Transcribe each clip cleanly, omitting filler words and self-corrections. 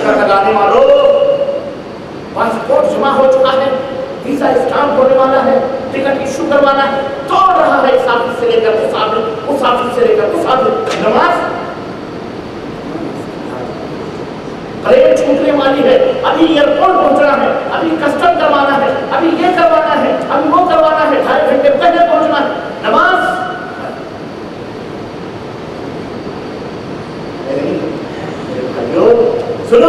चक्कर लगाने वालों, पासपोर्ट जमा हो चुका है, वीजा स्टाम्प होने वाला है, टिकट इशू करवाना है, दौड़ रहा है इस ऑफिस से लेकर उस ऑफिस से लेकर उस ऑफिस। नमाज प्लेन छूटने वाली है, अभी एयरपोर्ट पहुंचना है, अभी कस्टम करवाना है, अभी ये करवाना है, अभी वो करवाना है, 2.5 घंटे पहले पहुंचना है। नमाज सुनो,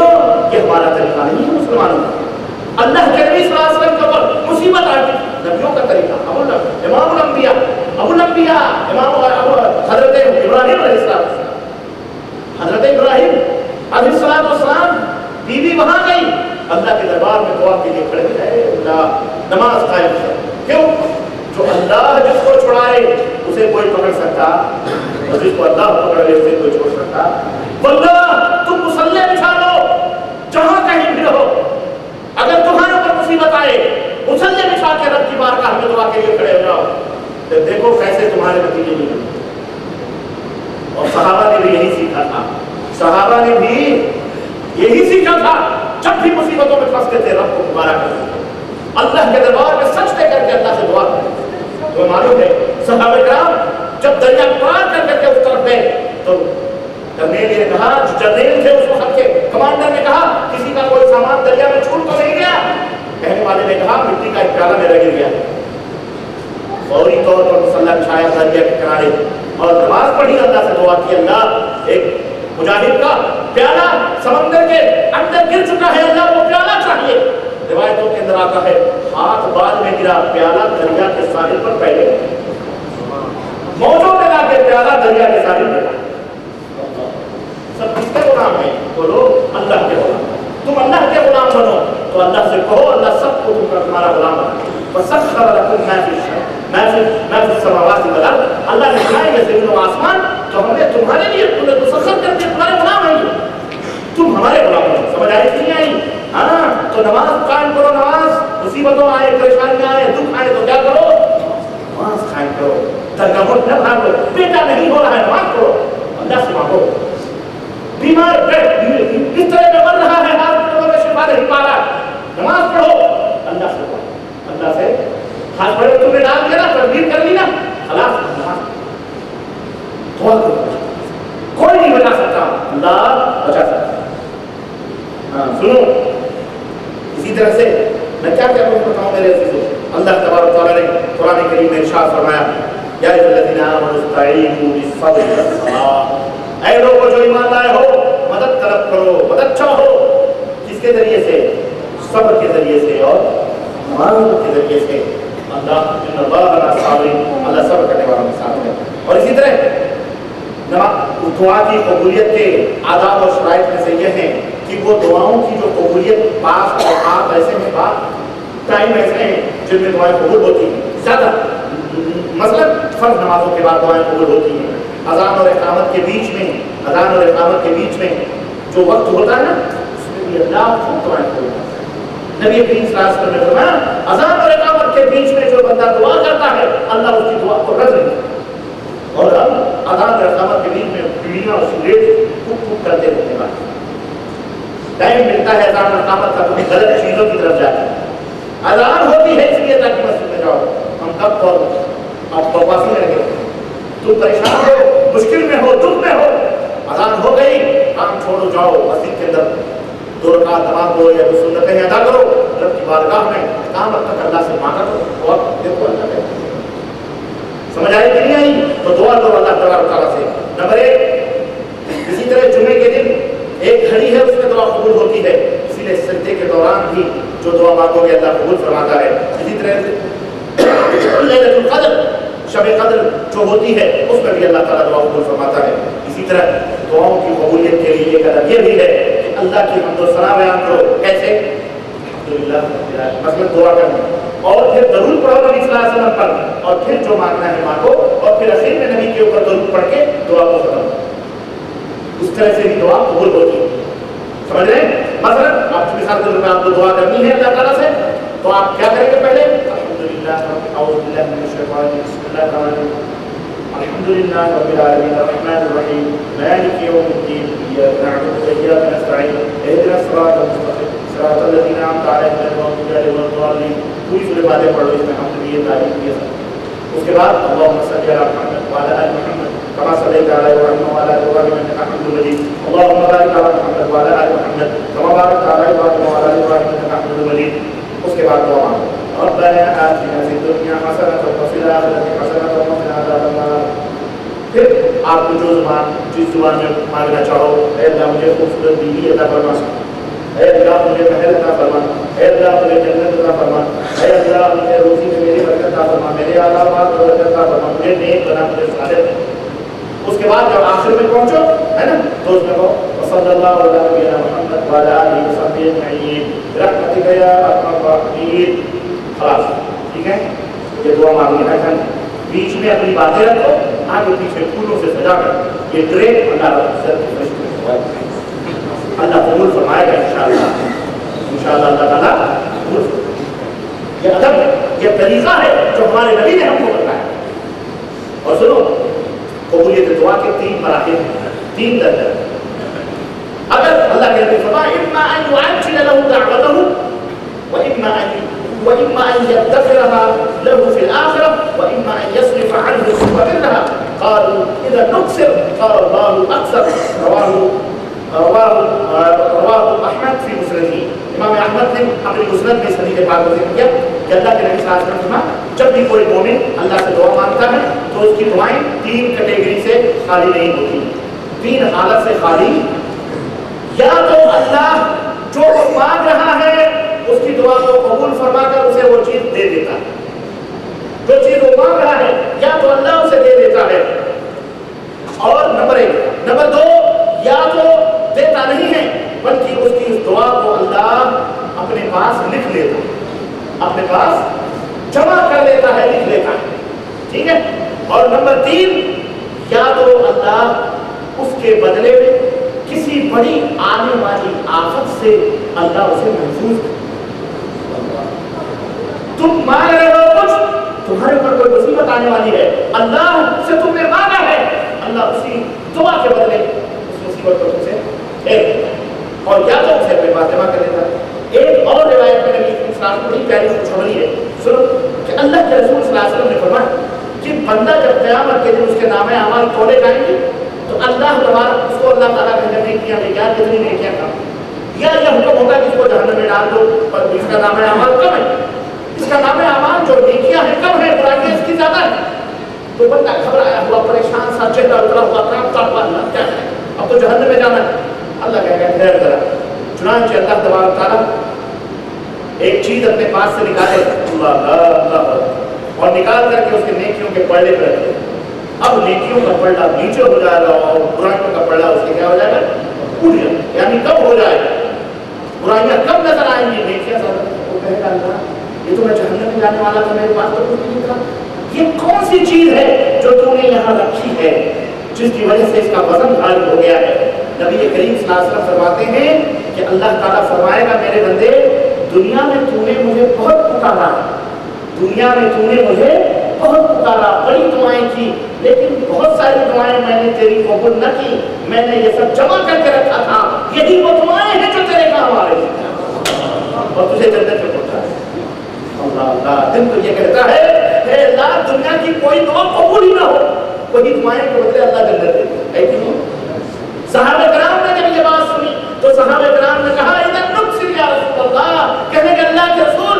ये हमारा तरीका नहीं है मुसलमानों का। अल्लाह के नबी सल्लल्लाहु अलैहि वसल्लम के ऊपर मुसीबत आ गई, नबियों का तरीका, इमामुल अंबिया इमाम हजरत इब्राहिम अलैहिस्सलाम, हजरत इब्राहिम अलैहिस्सलाम बीवी वहां गई, अल्लाह के दरबार में दुआ के लिए खड़े हो गए, अल्लाह नमाज कायम कर। क्यों? जो अल्लाह जिसको छुड़ाए उसे कोई पकड़ सकता, और जिसको अल्लाह पकड़ ले उसे कोई छोड़ सकता। बंदा तुम मुसल्ले बिछा लो, जहां कहीं भी रहो, अगर तुम्हारे ऊपर मुसीबत आए मुसल्ले बिछा के रब की बारगाह में दुआ के लिए खड़े हो जाओ, तो देखो कैसे तुम्हारे नतीजे निकलेंगे। और सहाबा ने भी यही सीखा था, सहाबा ने भी यही सीखा था, जब भी मुसीबतों में फंसते थे रब को पुकारा करते थे, अल्लाह के दरबार में सच दे करके अल्लाह से दुआ करते। तो मालूम है सहाबा किराम जब दरिया पार कर करके उस तरफ गए, तो कर्नेल ने कहा, जो जनरल थे उस वक्त के कमांडर ने कहा, किसी का कोई सामान दरिया में छूट तो नहीं गया? कहने वाले ने कहा, मिट्टी का एक प्याला मेरा गिर गया। फौरी तौर पर मुसल्ला बिछाया दरिया के किनारे और नमाज पढ़ी, अल्लाह से दुआ की, अल्लाह एक मुजाहिद का प्याला समंदर के अंदर गिर चुका है, अल्लाह वो प्याला चाहिए। रिवायतों के अंदर आता है हाथ बाद में गिरा, प्याला दरिया के साहिल पर पहले मौजों लगा के प्याला दरिया के साहिल पर। सब किसके गुलाम है? बोलो अल्लाह के गुलाम। तुम अल्लाह के गुलाम बनो तो अल्लाह से कहो, अल्लाह सबको तुम्हारा गुलाम बना। वसख्खर लकुम मा फिस समावाति वल अर्द, अल्लाह ने बनाए ये ज़मीन और आसमान, तो हमने तुम्हारे लिए तुम्हें मुसख्खर करके तुम्हारे गुलाम है, तुम हमारे गुलाम हो। समझ आई कि नहीं आई? हाँ, तो नमाज कायम करो। नमाज मुसीबतों आए, परेशानियां आए, दुख आए तो क्या करो? नमाज कायम करो। तरगबुर न भागो, बेटा नहीं हो रहा है नमाज पढ़ो, अल्लाह से मांगो। बीमार बिस्तर में मर रहा है, हॉस्पिटल में शिफा नहीं पा रहा, नमाज पढ़ो, अल्लाह से पढ़ो, अल्लाह से हाथ पढ़ो। तुमने डाल दिया ना, तकबीर कर ली ना, खलास दुआ करो, कोई नहीं बचा सकता, अल्लाह बचा सकता। हाँ सुनो, इसी तरह से मैं क्या क्या बताऊं मेरे अजीजों, अल्लाह तबारक व तआला ने कुरान करीम में इरशाद फरमाया, या अय्युहल्लज़ीना आमनू इस्तईनू बिस्सब्रि वस्सलाह, ऐ लोगों जो ईमान लाए हो मदद तलब करो, मदद चाहो, किसके जरिए से? सब्र के जरिए से और नमाज के जरिए से। अल्लाह सब्र करने वालों के साथ है। और इसी तरह दुआ की कबूलियत के आदाब और शराइत में से यह है कि वो दुआओं की जो कबूलियत पास और आप ऐसे में बात टाइम ऐसे हैं जिनमें दुआएं कबूल होती हैं ज़्यादा। मसलन फर्ज नमाजों के बाद दुआएं कबूल होती हैं, अज़ान और इक़ामत के बीच में, अज़ान और इक़ामत के बीच में जो वक्त होता है ना, उसमें भी अल्लाह खूब दुआएं कबूल करता है। नबी करीम सल्लल्लाहु अलैहि वसल्लम ने फरमाया, अज़ान और इक़ामत के बीच में जो बंदा दुआ करता है अल्लाह उसकी दुआ को रद्द नहीं करता। और हम अज़ान और इक़ामत के बीच में पीढ़ियाँ और सिगरेट फूक करते रहते हैं, टाइम मिलता है अज़ान और इक़ामत का, तुम्हें गलत चीज़ों की तरफ जाते हैं। अज़ान होती है इसलिए ताकि मस्जिद में जाओ, हम कब और आप बकवासी में लगे, तुम परेशान हो, मुश्किल में हो, दुख में हो, अज़ान हो गई, काम छोड़ो, जाओ मस्जिद के अंदर 2 रकात नमाज दो या 2 सुन्नतें अदा करो, रब की बारगाह में क़यामत तक अल्लाह से मांगा करो और देखो अल्लाह कहता है। समझ आई कि नहीं आई? तो दुआ करो अल्लाह तबारक तआला से। नंबर 1, इसी तरह जुमे के दिन एक घड़ी है उसमें दुआ कबूल होती है, इसीलिए सजदे के दौरान भी जो दुआ मांगोगे अल्लाह कबूल फरमाता है। इसी तरह लैलतुल क़द्र, शब क़द्र जो होती है उसमें भी अल्लाह ताला दुआ कबूल फरमाता है। इसी तरह दुआओं की कबूलियत के लिए एक अदब ये भी है कि अल्लाह की हम्द और सना बयान करो। कैसे? अल्हम्दुलिल्लाह, मतलब दुआ करना और फिर दरूद पढ़ो नबी सल्लल्लाहु अलैहि वसल्लम पर, और फिर जो मांगना है मांगो, और फिर आखिर में नबी के ऊपर दरूद पढ़ के दुआ को खत्म। इस तरह से भी दुआ कबूल होती है। समझ रहे हैं? मसलन आप मिसाल के तौर पर आपको दुआ करनी है अल्लाह ताला से, तो आप क्या करेंगे? पहले अल्हम्दुलिल्लाह अऊज़ु बिल्लाहि मिनश शैतानिर रजीम, बिस्मिल्लाहिर रहमानिर रहीम, अल्हम्दुलिल्लाहि रब्बिल आलमीन, अर्रहमानिर रहीम, मालिकि यौमिद्दीन, इय्याका नअबुदु व इय्याका नस्तईन, इहदिनस पूरी सूरह फातिहा पढ़ लो, इसमें हमद भी है, तारीफ भी है सब। उसके बाद अल्लाहुम्मा सल्ली अला मुहम्मद व अला आलि मुहम्मद कमा सल्लैता अला इब्राहीम व अला आलि इब्राहीम इन्नका हमीदुम मजीद। अल्लाहुम्मा बारिक अला मुहम्मद व अला आलि मुहम्मद कमा बारकता अला इब्राहीम व अला आलि इब्राहीम इन्नका हमीदुम मजीद। उसके बाद दुआ मांगो, रब्बना आतिना फिद दुनिया हसनतन व फिल आखिरति हसनतन व क़िना अज़ाबन नार। फिर आपको जो ज़ुबान जिस ज़ुबान में मांगना चाहो, ऐ अल्लाह मुझे खूबसूरत बीवी अता फरमा, ऐ अल्लाह मुझे महल अता फरमा, ऐ अल्लाह मुझे जन्नत अता फरमा, ऐ अल्लाह मुझे रोज़ी में मेरी बरकत अता फरमा, मेरे आला-बात को बरकत अता फरमा, मुझे नेक बना, मुझे सालिह। उसके बाद जब आखिर में पहुंचो, है ना, तो उसमें कहो सल्लल्लाहु अला नबिय्यिना मुहम्मद व अला आलिहि व सहबिहि अजमईन बिरहमतिका या अरहमर राहिमीन। खलास, ठीक है, ये दुआ मांगनी है। बीच में अपनी बातें रखो, आगे पीछे फूलों से सजाकर ये ट्रे अल्लाह कबूल फरमाएगा इंशाअल्लाह। इंशाअल्लाह अल्लाह ताला कबूल फरमाएगा। ये अदब है, ये तरीका है जो हमारे नबी ने हमको बताया। और सुनो, कबूलियत दुआ के 3 मराहिल हैं, 3 दर्जे। अगर अल्लाह के नबी फरमाए इम्मा अन युअज्जिल लहु दअवतहु व इम्मा अन यद्दखिरहा लहु फिल आखिरह व इम्मा अन यस्रिफ अन्हु फबिरहा क़ालू इज़ा नुक्सिर क़ाल अल्लाहु अक्सर। रवाहु अहमद फी मुस्नदिही। इमाम अहमद ने अपने मुस्नद में इस हदीस के बारे में जिक्र किया कि अल्लाह के नबी सल्लल्लाहु अलैहि वसल्लम ने जब भी कोई मोमिन अल्लाह से दुआ मांगता है तो उसकी दुआएं 3 कैटेगरी से खाली नहीं होती, 3 हालत से खाली। या तो अल्लाह जो वो मांग रहा है उसकी दुआ को कबूल फरमाकर उसे वो चीज दे देता है, जो चीज वो मांग रहा है या तो अल्लाह उसे दे देता है। और नंबर 1, नंबर 2, या तो देता नहीं है बल्कि उसकी उस दुआ को अल्लाह अपने पास लिख लेता है, अपने पास जमा कर लेता है, लिख लेता है, ठीक है। और नंबर 3, या तो अल्लाह उसके बदले में किसी बड़ी आने वाली आफत से अल्लाह उसे महफूज करे। तुम मांग रहे हो कुछ, तुम्हारे ऊपर कोई मुसीबत आने वाली है, अल्लाह से तुमने मांगा है, अल्लाह उसी दुआ के बदले उस मुसीबत को तुमसे फेर देता है और या तो उसे अपने पास जमा कर लेता है। एक और रिवायत में नबी सल्लल्लाहु बड़ी प्यारी खुशखबरी है, सुनो कि अल्लाह के रसूल सल्लल्लाहु अलैहि वसल्लम ने फरमाया कि बंदा जब क़यामत के दिन उसके नामे अमाल तोले जाएंगे तो अल्लाह तबारक उसको अल्लाह ताला कहते हैं कि यार कितनी नेकियां काम, या ये हुक्म होता है कि इसको जहन्नम में डाल दो और इसका नामे अमाल कम है, इसका नामे अमाल जो नेकियां है कम है, बुराइयां इसकी ज्यादा है। तो बंदा घबराया हुआ, परेशान सा, चेहरा उतरा हुआ, कांपता हुआ, अल्लाह क्या है, अब तो जहन्नम में जाना है। अल्लाह कहेगा ठहर जरा। चुनांचे अल्लाह तबारक ताला एक चीज अपने पास से निकाले और निकाल करके उसके नेकियों के पल्ले पर रखे। अब नेकियों का पल्ला नीचे हो जाएगा और बुराइयों का पल्ला उसके क्या हो जाएगा, उठ जाएगा, यानी कब हो जाएगा, बुराइयां कब नजर आएंगी, नेकियां ज्यादा। वो कहेगा अल्लाह ये तो मैं जहन्नम में जाने वाला था, मेरे पास तो कुछ नहीं था, ये कौन सी चीज है जो तूने यहाँ रखी है जिसकी वजह से इसका वजन भारी हो गया है। नबी करीम सल्लल्लाहु अलैहि वसल्लम फरमाते हैं कि अल्लाह ताला फरमाएगा मेरे बंदे दुनिया में तूने मुझे बहुत पुकारा, दुनिया में तूने मुझे बहुत पुकारा, बड़ी दुआएं की, लेकिन बहुत सारी दुआएं मैंने तेरी कबूल न की, मैंने ये सब जमा करके रखा था, यही वो दुआएं हैं जो तेरे काम आ रही हैं और तुझे जन्नत में पहुंचा है। अल्लाह अल्लाह, दिन तो ये कहता है अल्लाह दुनिया की कोई दुआ कबूल ही ना हो, वही दुआएं के बदले अल्लाह जन्नत दे है कि नहीं। सहाबा किराम ने जब ये बात सुनी तो सहाबा किराम ने कहा इधर नुक्सिर या रसूल अल्लाह, कहने के अल्लाह के रसूल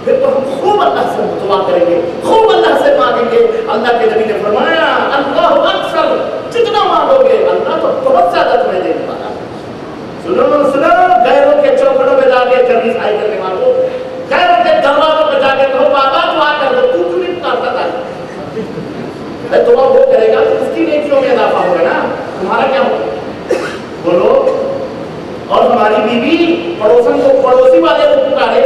फिर तो हम खूब अल्लाह से दुआ करेंगे, खूब अल्लाह से मांगेंगे। अल्लाह के नबी ने फरमाया अल्लाह अक्सर, जितना मांगोगे अल्लाह तो बहुत ज्यादा तुम्हें देने वाला है। सुनो सुनो, गैरों के चौखटों पे जाके जल्दी साई करने मांगो, गैरों के दरवाजों पे जाके कहो बाबा दुआ कर दो, तू क्यों नहीं पुकारता था, दुआ वो करेगा तो उसकी नेकियों में इजाफा होगा ना, तुम्हारा क्या होगा, बोलो। और हमारी बीवी पड़ोसन को, पड़ोसी वाले को पुकारे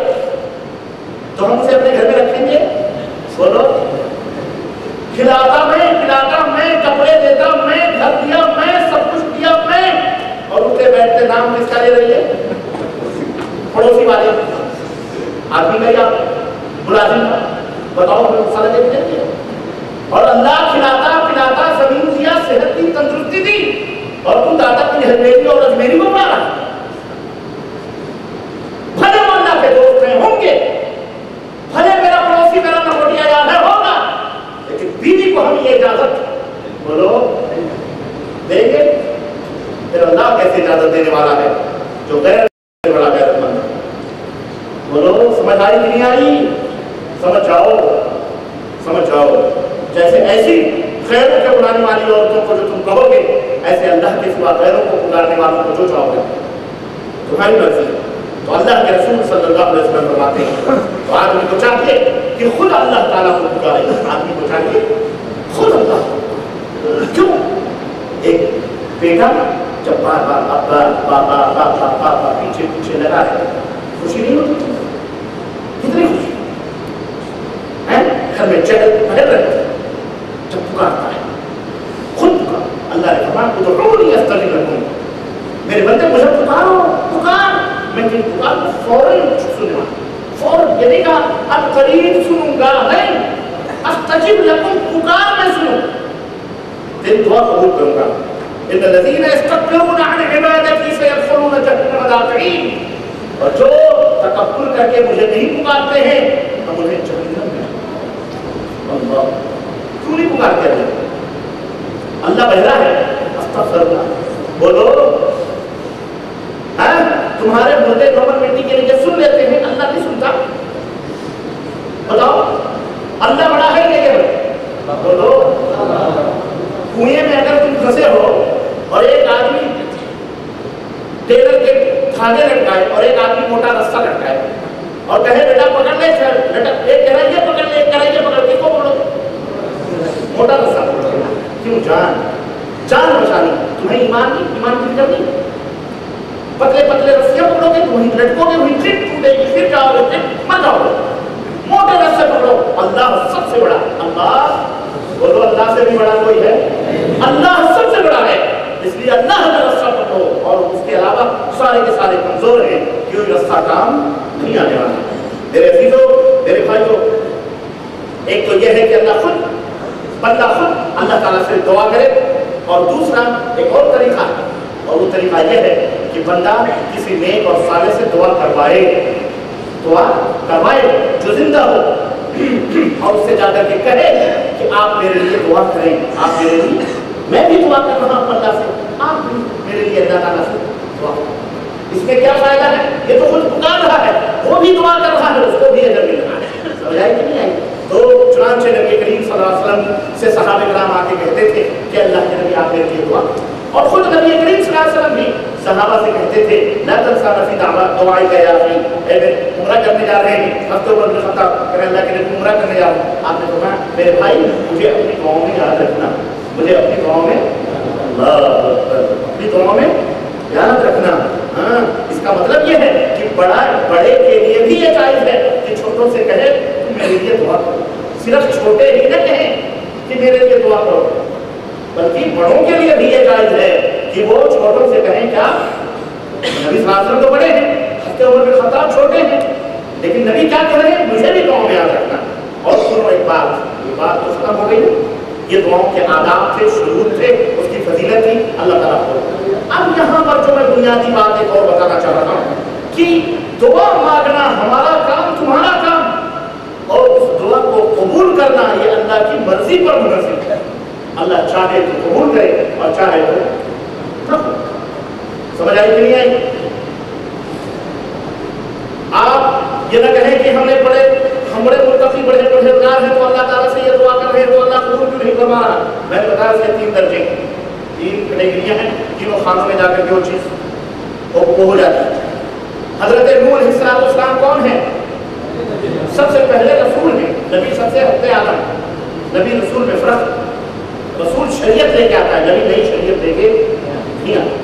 तो हम उसे अपने घर में रखेंगे, बोलो। खिलाता मैं, कपड़े देता मैं, घर दिया मैं, सब कुछ दिया मैं, और उठते बैठते नाम किसका ले रही है, पड़ोसी वाले आदमी का या मुलाजिम का, बताओ सारा देते। और अल्लाह खिलाता पिलाता, जमीन दिया, सेहत दी, तंदुरुस्ती दी, और तुम दादा की हजमेरी और अजमेरी को मारा। भले अल्लाह के दोस्त हैं होंगे, भले دینے والا ہے جو غیر سے بڑا غیرت مند ہے۔ بولو سمجھ آئی کہ نہیں آئی؟ سمجھ جاؤ جیسے ایسی خیروں کے بلانے والی عورتوں کو جو تم کہو گے، ایسے اللہ کے سوا غیروں کو پکارنے والوں کو جو چاہو گے تمہاری مرضی ہے۔ تو اللہ کے رسول صلی اللہ علیہ وسلم فرماتے ہیں تو آدمی کو چاہیے کہ خود اللہ تعالیٰ کو پکارے، آدمی کو چاہیے خود اللہ۔ کیوں؟ ایک بیٹا جب بار بار ابا بابا بابا بابا پیچھے پیچھے لگا ہے، خوشی نہیں ہوتی؟ کتنی خوشی ہے گھر میں چہل پہل رہے جب پکارتا ہے، خود پکار۔ اللہ نے فرمایا ادعونی استجب لکم، میرے بندے مجھے پکارو، پکار، میں تیری پکار کو فوراً سنوں، فوراً، یہ نہیں کہا اب قریب سنوں گا، نہیں، استجب لکم، پکار میں سنوں، تیری دعا قبول کروں گا۔ ان الذین یستکبرون عن عبادتی سیدخلون جہنم داخرین، اور جو تکبر کر کے مجھے نہیں پکارتے ہیں ہم انہیں جہنم میں۔ اللہ کیوں نہیں پکارتے ہیں؟ اللہ بہرا ہے، استغفر اللہ، بولو ہاں تمہارے مردے گوبر مٹی کے نیچے سن لیتے ہیں، اللہ نہیں سنتا؟ بتاؤ اللہ بڑا ہے کہ بولو کنویں میں اگر تم پھنسے ہو اور ایک آدمی ٹیلر کے دھاگے لٹکائے اور ایک آدمی موٹا رسہ لٹکائے اور کہے بیٹا پکڑ لے، ایک کہہ رہا ہے یہ پکڑ لے، ایک کہہ رہا ہے یہ پکڑ لے، کو پکڑو؟ موٹا رسہ پکڑو۔ کیوں؟ جان بچانی، تمہیں ایمان کی فکر نہیں؟ پتلے پتلے رسیاں پکڑو گے تمہیں لٹکو گے، وہی ٹھیک ٹوٹے گی، پھر جاؤ گے، پھر مر جاؤ گے۔ موٹے رسے پکڑو، اللہ سب سے بڑا، اللہ بولو اللہ سے بھی بڑا کوئی ہے؟ اللہ سب سے بڑا ہے، اس لیے اللہ کا رستہ پکڑو، اور اس کے علاوہ سارے کے سارے کمزور ہیں، کیوں رستہ کام نہیں آنے والا۔ میرے عزیزو، میرے بھائیو، ایک تو یہ ہے کہ اللہ خود، بندہ خود اللہ تعالیٰ سے دعا کرے، اور دوسرا ایک اور طریقہ ہے، اور وہ طریقہ یہ ہے کہ بندہ کسی نیک اور صالح سے دعا کروائے جو زندہ ہو، اور اس سے جا کر کے کہے کہ آپ میرے لیے دعا کریں، آپ میرے لیے، میں بھی دعا کر رہا ہوں اللہ سے، آپ بھی میرے لیے اللہ تعالیٰ سے دعا کریں۔ اس میں کیا فائدہ ہے؟ یہ تو خود پکار رہا ہے، وہ بھی دعا کر رہا ہے، اس کو بھی اجر مل رہا ہے۔ سمجھ آئی کہ نہیں آئی؟ تو چنانچہ نبی کریم صلی اللہ علیہ وسلم سے صحابہ کرام آ کے کہتے تھے کہ اللہ کے نبی آپ میرے لیے دعا، اور خود نبی کریم صلی اللہ علیہ وسلم بھی صحابہ سے کہتے تھے لا تنسانا فی دعائی کا یا اخی، اے میں عمرہ کرنے جا رہے ہیں، ہفتے عمر بن خطاب کہ اللہ کے نبی عمرہ کرنے جا رہے ہیں، آپ نے فرمایا میرے بھائی مجھے اپنی دعاؤں میں یاد رکھنا، مجھے اپنی دعاؤں میں، اپنی دعاؤں میں یاد رکھنا۔ ہاں اس کا مطلب یہ ہے کہ بڑے کے لیے بھی یہ جائز ہے کہ چھوٹوں سے کہے تم میرے لیے دعا کرو، صرف چھوٹے ہی نہ کہیں کہ میرے لیے دعا کرو، بلکہ بڑوں کے لیے بھی یہ جائز ہے کہ وہ چھوٹوں سے کہیں کیا؟ نبی صلی اللہ علیہ وسلم تو بڑے ہیں، حضرت عمر بن خطاب چھوٹے ہیں، لیکن نبی کیا کہہ رہے ہیں؟ مجھے بھی دعاؤں میں یاد رکھنا۔ اور سنو ایک بات، یہ بات تو ختم ہو گئی، یہ دعاؤں کے آداب تھے، شروط تھے، اس کی فضیلت تھی، اللہ تعالیٰ کو۔ اب یہاں پر جو میں بنیادی بات ایک اور بتانا چاہ رہا ہوں کہ دعا مانگنا ہمارا کام، تمہارا کام، اور اس دعا کو قبول کرنا یہ اللہ کی مرضی پر منحصر ہے۔ اللہ چاہے تو قبول کرے اور چاہے تو نہ۔ سمجھ آئی کہ نہیں آئی؟ آپ یہ نہ کہیں کہ ہم بڑے متقی، بڑے پرہیزگار ہیں تو اللہ تعالیٰ سے یہ دعا کر رہے ہیں تو اللہ قبول کیوں نہیں فرما رہا؟ میں نے بتایا اس کے 3 درجے، 3 کیٹیگریاں ہیں، تینوں خانوں میں جا کر کے وہ چیز وہ ہو جاتی ہے۔ حضرت نوح علیہ السلام کون ہیں؟ سب سے پہلے رسول ہیں، نبی سب سے حد اعلیٰ، نبی رسول میں فرق، رسول شریعت لے کے آتا ہے، نبی نئی شریعت لے کے نہیں آتا،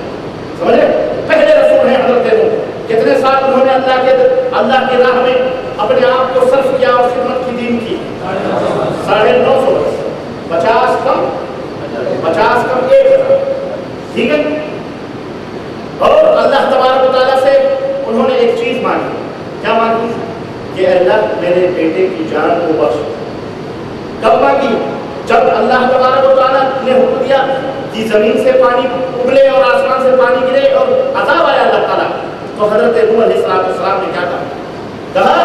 سمجھ رہے؟ پہلے رسول ہیں حضرت نوح، کتنے سال انہوں نے اللہ کی راہ میں اپنے آپ کو صرف کیا اور خدمت کی دین کی؟ 950 برس، 50 کم 1000، ٹھیک ہے؟ اور اللہ تبارک و تعالیٰ سے انہوں نے ایک چیز مانگی، کیا مانگی؟ کہ اللہ میرے بیٹے کی جان کو بخش۔ کب مانگی؟ جب اللہ تبارک و تعالیٰ نے حکم دیا کہ زمین سے پانی ابلے اور آسمان سے پانی گرے اور عذاب آیا اللہ تعالیٰ، تو حضرت نوح علیہ السلام نے کیا کہا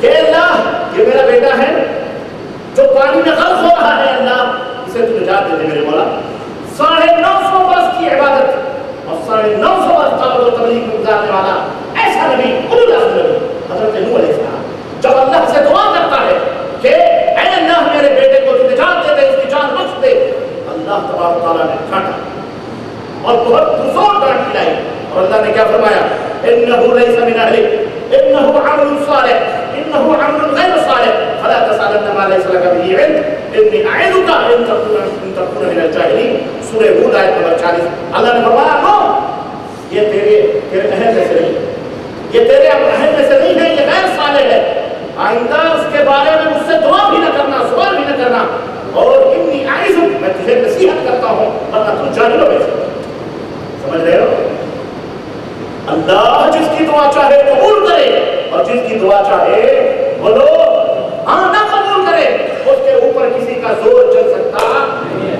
کہ اللہ یہ میرا بیٹا ہے جو پانی میں غرق ہو رہا ہے، اللہ اسے تو نجات دے دے میرے مولا۔ 950 برس کی عبادت اور 950 برس دعوت و تبلیغ میں گزارنے والا ایسا نبی اولو العزم نبی حضرت نوح علیہ السلام جب اللہ سے دعا کرتا ہے کہ اے اللہ میرے بیٹے کو تو نجات دے دے، اس کی جان بخش دے، اللہ تبارک تعالیٰ نے ڈانٹا اور بہت بزرگ ڈانٹ کھلائی، اور اللہ نے کیا فرمایا؟ انہ لیس من اہلک انہ عمل صالح انہ عمل غیر صالح فلا تسألن ما لیس لک به علم انی اعظک ان تکون من الجاہلین۔ سورہ ہود آیت نمبر 40۔ اللہ نے فرمایا نو یہ تیرے اہل میں سے نہیں، یہ تیرے اہل میں سے نہیں ہے، یہ غیر صالح ہے، آئندہ اس کے بارے میں مجھ سے دعا بھی نہ کرنا، سوال بھی نہ کرنا، اور انی اعظک میں تجھے نصیحت کرتا ہوں ورنہ تو جاہلوں میں سے۔ سمجھ رہے ہو؟ اللہ جس کی دعا چاہے قبول کرے اور جس کی دعا چاہے بولو ہاں نہ قبول کرے، اس کے اوپر کسی کا زور چل سکتا نہیں ہے۔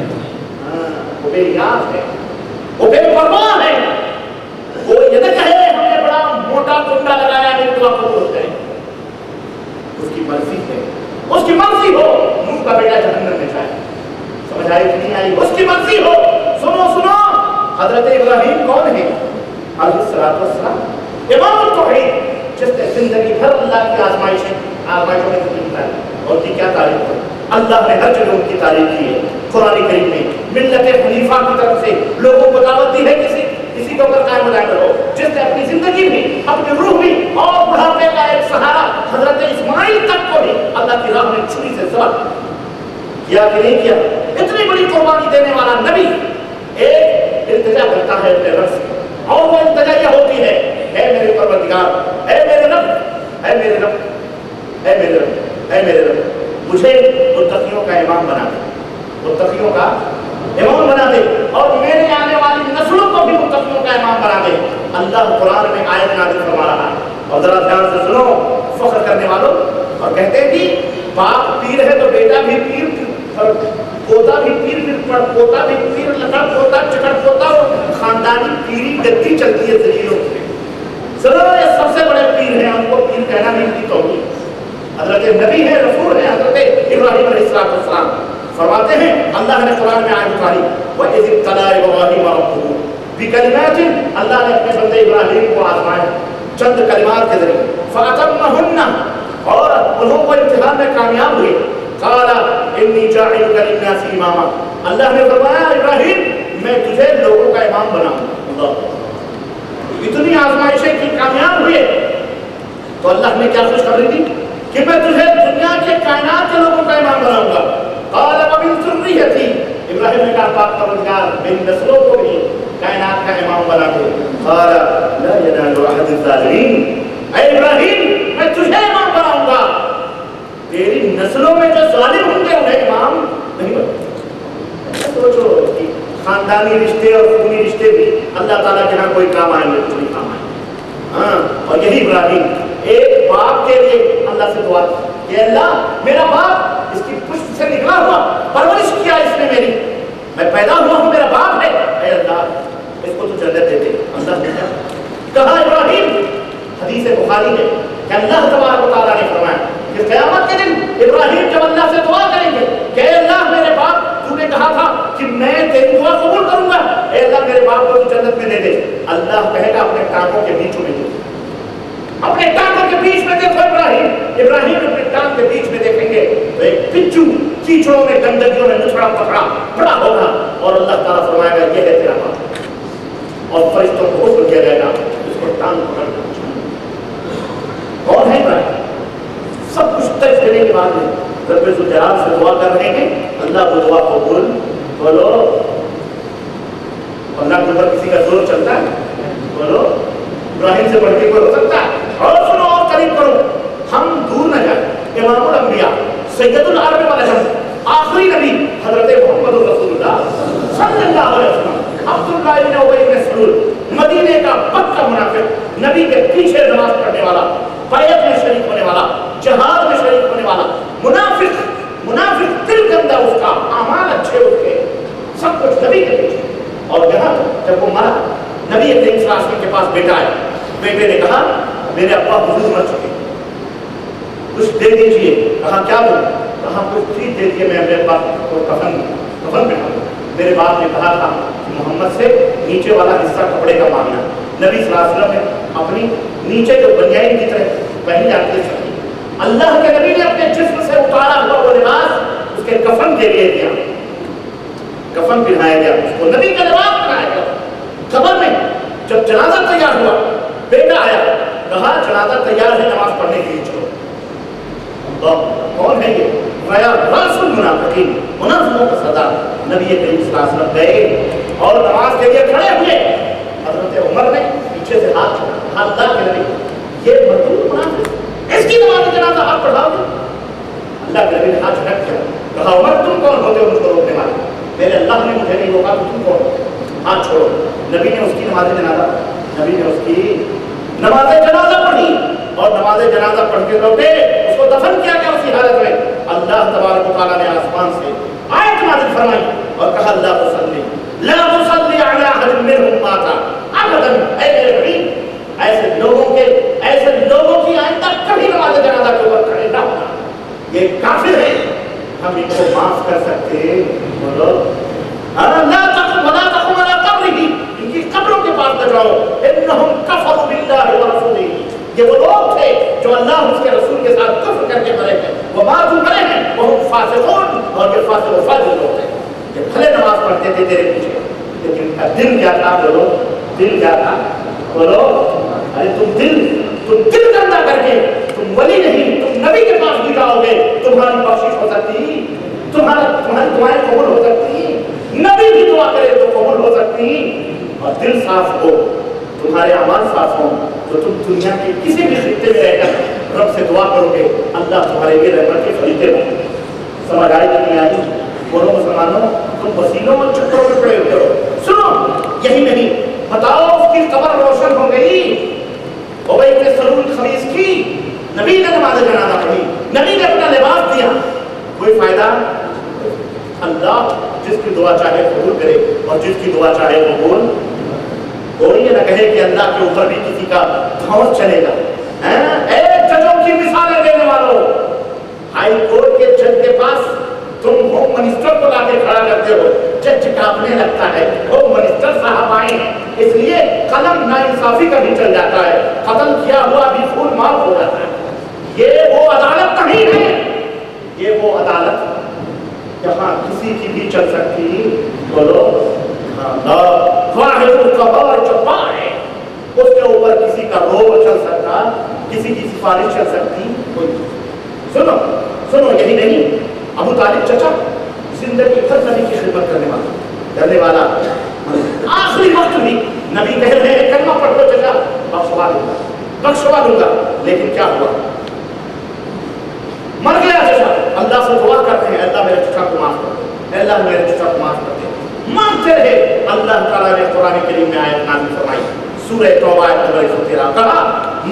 وہ بے نیاز ہے، وہ بے پرواہ ہے، وہ یہ نہ کہے ہم نے بڑا موٹا کنڈا لگایا میری دعا قبول کرے، اس کی مرضی ہے، اس کی مرضی ہو نوح کا بیٹا جہنم میں جائے۔ سمجھ آئی کہ نہیں آئی؟ اس کی مرضی ہو۔ سنو سنو، حضرت ابراہیم کون ہے علیہ السلام؟ امام التوحید، جس نے زندگی بھر اللہ کی آزمائشوں میں زندگی گزاری، اور کی کیا تعریف ہے؟ اللہ نے ہر جگہ ان کی تعریف کی ہے۔ قرآن کریم میں ملت حنیفہ کی طرف سے لوگوں کو دعوت دی ہے کسی کے اوپر قائم مدائم رہو، جس نے اپنی زندگی بھی، اپنی روح بھی، اور بڑھاپے کا ایک سہارا حضرت اسماعیل تک کو بھی اللہ کی راہ میں چھری سے ذبح کیا کہ نہیں کیا؟ اتنی بڑی قربانی دینے والا نبی ایک التجا کرتا ہے اپنے رب سے، اور وہ التجا یہ ہوتی ہے اے میرے پروردگار، اے میرے رب، اے میرے رب، اے میرے رب، اے میرے رب، مجھے متقیوں کا امام بنا دے، متقیوں کا امام بنا دے، اور میرے آنے والی نسلوں کو بھی متقیوں کا امام بنا دے۔ اللہ قرآن میں آیت نازل فرما رہا ہے، اور ذرا دھیان سے سنو فخر کرنے والوں، اور کہتے ہیں کہ باپ پیر ہے تو بیٹا بھی پیر، پوتا بھی پیر، پوتا بھی پیر، لکڑ پوتا، چکڑ پوتا، اور خاندانی پیری گدی چلتی ہے زلیلوں سے۔ سنو یہ سب سے بڑے پیر ہیں، ان کو پیر کہنا نہیں کی توہین۔ حضرت نبی ہے، رسول ہے، حضرت ابراہیم علیہ السلام فرماتے ہیں، اللہ نے قرآن میں آیت اتاری وَإِذِ ابْتَلَىٰ إِبْرَاهِيمَ رَبُّهُ بِكَلِمَاتٍ، اللہ نے اپنے بندے ابراہیم کو آزمایا چند کلمات کے ذریعے، فَأَتَمَّهُنَّ، اور انہوں کو امتحان میں کامیاب ہوئے، قَالَ إِنِّي جَاعِلُكَ لِلنَّاسِ إِمَامًا، اللہ نے فرمایا ابراہیم میں تجھے لوگوں کا امام بناؤں گا۔ اتنی آزمائشیں کی کامیاب ہوئے تو اللہ نے کیا خوشخبری دی کہ میں تجھے دنیا کے کائنات کے لوگوں کا امام بناؤں گا۔ قال ومن ذریتی، ابراہیم نے کہا پاک پروردگار میری نسلوں کو بھی کائنات کا امام بنا دے۔ قال لا ينال عهد الظالمین، اے ابراہیم میں تجھے امام بناؤں گا، تیری نسلوں میں جو ظالم ہوں گے انہیں امام نہیں بناؤں۔ سوچو کہ خاندانی رشتے اور خونی رشتے بھی اللہ تعالیٰ کے ہاں کوئی کام آئیں گے، کوئی کام آئیں گے۔ ہاں، اور یہی ابراہیم ایک باپ کے لیے اللہ سے دعا کی کہ اللہ میرا باپ اس کی پشت سے نکلا ہوا، پرورش کیا اس نے میری، میں پیدا ہوا ہوں، میرا باپ ہے، اے اللہ اس کو تو جنت دے دے۔ اللہ نے کہا ابراہیم، حدیث بخاری ہے کہ اللہ تبارک و تعالیٰ نے فرمایا کہ قیامت کے دن ابراہیم جب اللہ سے دعا کریں گے کہ اے اللہ میرے باپ تو نے کہا تھا کہ میں تیری دعا قبول کروں گا، اے اللہ میرے باپ کو تو جنت میں دے دے، اللہ کہے گا اپنے ٹانگوں کے بیچوں میں دے، اپنے ٹانگوں کے بیچ میں دیکھو ابراہیم اپنے ٹانگ کے بیچ میں دیکھیں گے تو ایک بچو کیچڑوں میں گندگیوں میں نچڑا پکڑا بڑا ہوگا، اور اللہ تعالیٰ فرمائے گا یہ ہے تیرا باپ، اور فرشتوں کو حکم کیا جائے گا اس کو ٹانگ پکڑ کر کون ہے ابراہیم؟ سب کچھ طے کرنے کے بعد میں رب ذوالجلال سے دعا کر رہے ہیں، اللہ کو دعا قبول بولو۔ اللہ کے اوپر کسی کا زور چلتا ہے؟ بولو ابراہیم سے بڑھ کے کوئی ہو سکتا ہے؟ اور سنو اور قریب کرو، ہم دور نہ جائیں، امام الانبیاء سید العرب والعجم آخری نبی حضرت محمد رسول اللہ صلی اللہ علیہ وسلم، عبداللہ بن ابی بن سلول، مدینے کا پکا منافق، نبی کے پیچھے نماز پڑھنے والا، بیعت میں شریک ہونے والا، جہاد میں شریک ہونے والا، منافق دل گندا اس کا، اعمال اچھے اس کے، سب کچھ نبی کے پیچھے۔ اور یہاں جب وہ مرا، نبی کریم صلی اللہ علیہ وسلم کے پاس بیٹا ہے، بیٹے نے کہا میرے ابا حضور مر چکے، کچھ دے دیجئے۔ کہا کیا دوں؟ کہا کچھ چیز دے دیجئے، میں اپنے باپ کو کفن پہنا دوں۔ میرے باپ نے کہا تھا मोहम्मद से नीचे वाला हिस्सा कपड़े का मांगना। नबी सल्लल्लाहु अलैहि वसल्लम ने अपनी नीचे जो बनियान की तरह पहनी जाती है, अल्लाह के नबी ने अपने जिस्म से उतारा हुआ वो लिबास उसके कफन के लिए दिया, कफन पहनाया गया उसको, नबी का लिबास पहनाया गया। कब्र में जब जनाजा तैयार हुआ, बेटा आया, कहा जनाजा तैयार है, नमाज पढ़ने के लिए चलो। कौन है ये? रया रसूल मुनाफिकीन, मुनाफिकों का सरदार नबी करीम सल्लल्लाहु अलैहि वसल्लम गए और नमाज के लिए खड़े हुए। हज़रत उमर ने पीछे से हाथ अल्लाह के नबी, ये मरदूद मुनाफिक, इसकी नमाज जनाजा आप पढ़ाओगे? अल्लाह के नबी ने हाथ झटक दिया, कहा उमर तुम कौन होते हो मुझको रोकने वाले? मेरे अल्लाह ने मुझे नहीं रोका तो तुम कौन हो? हाथ छोड़ो। नबी ने उसकी नमाज जनाजा, नबी ने उसकी नमाज जनाजा पढ़ी और नमाज जनाजा पढ़ के लौटे, उसको दफन किया गया उसी हालत में। अल्लाह तबारक व तआला ने आसमान से आयत नाज़िल फरमाई और कहा ला तुसल्ली अला अहदिन मिनहुम माता अबदन, ऐ मेरे नबी ऐसे लोगों की आइंदा कभी नमाज जनाजा के ऊपर खड़े ना होना, ये काफिर है, हम इनको माफ कर सकते बोलो ला तक़ुम अला क़ब्रिही, इनकी कब्रों के पास न जाओ, इन्नहुम कफ़रू बिल्लाहि व रसूलिही, ये वो लोग थे जो अल्लाह उसके रसूल के साथ कुफ्र करके मरे हैं, वो मातू मरे हैं, वो फासिकून, और ये फासिक व फाजिर लोग हैं। ये भले नमाज पढ़ते थे तेरे पीछे, लेकिन इनका दिल क्या था? बोलो दिल क्या था? बोलो अरे तुम दिल गंदा करके तुम वली नहीं, तुम नबी के पास भी जाओगे, तुम्हारी बख्शिश हो सकती, तुम्हारी दुआएं कबूल हो सकती, नबी भी दुआ करे तो कबूल हो सकती, और दिल साफ हो, तुम्हारे अमाल साफ हो, तो तुम दुनिया के किसी भी खित्ते में रहकर रब से दुआ करोगे, अल्लाह तुम्हारे लिए रहमत के फरीदे होंगे। समझ आई कि नहीं आई? बोलो मुसलमानों, तुम वसीलों और चक्करों में पड़े हुए हो। सुनो, यही नहीं, बताओ उसकी कब्र रोशन हो गई, उबई के सलूल खमीस की, नबी ने नमाज जनाजा पढ़ी, नबी ने अपना लिबास दिया, कोई फायदा? अल्लाह जिसकी दुआ चाहे कबूल करे और जिसकी दुआ चाहे कबूल, कोई ये ना कहे कि अल्लाह के ऊपर भी किसी का धौंस चलेगा। जजों की मिसालें देने वालों, हाई कोर्ट के जज के पास तुम होम मिनिस्टर को लाके खड़ा करते हो, जज कांपने लगता है, होम मिनिस्टर साहब आए हैं, इसलिए कलम नाइंसाफी का भी चल जाता है, कत्ल किया हुआ भी फूल माफ हो जाता है। ये वो अदालत नहीं है, ये वो अदालत जहाँ किसी की भी चल सकती, बोलो जब्बार है, उसके ऊपर किसी का रोब चल सकता, किसी की सिफारिश चल सकती, कोई। सुनो सुनो, यही नहीं, अबू तालिब चचा जिंदगी भर नबी की खिदमत करने वाला, आखिरी वक्त भी नबी कह रहे हैं कलमा पढ़ लो चचा, बख्शवा दूंगा, लेकिन क्या हुआ? मर गया चचा। अल्लाह से दुआ करते हैं, अल्लाह मेरे चचा को माफ कर दे, अल्लाह मेरे चचा को माफ कर दे, मांगते रहे। अल्लाह ताला ने कुरान करीम में आयत नाज़िल फरमाई, सूरह तौबा आयत नंबर 113, कहा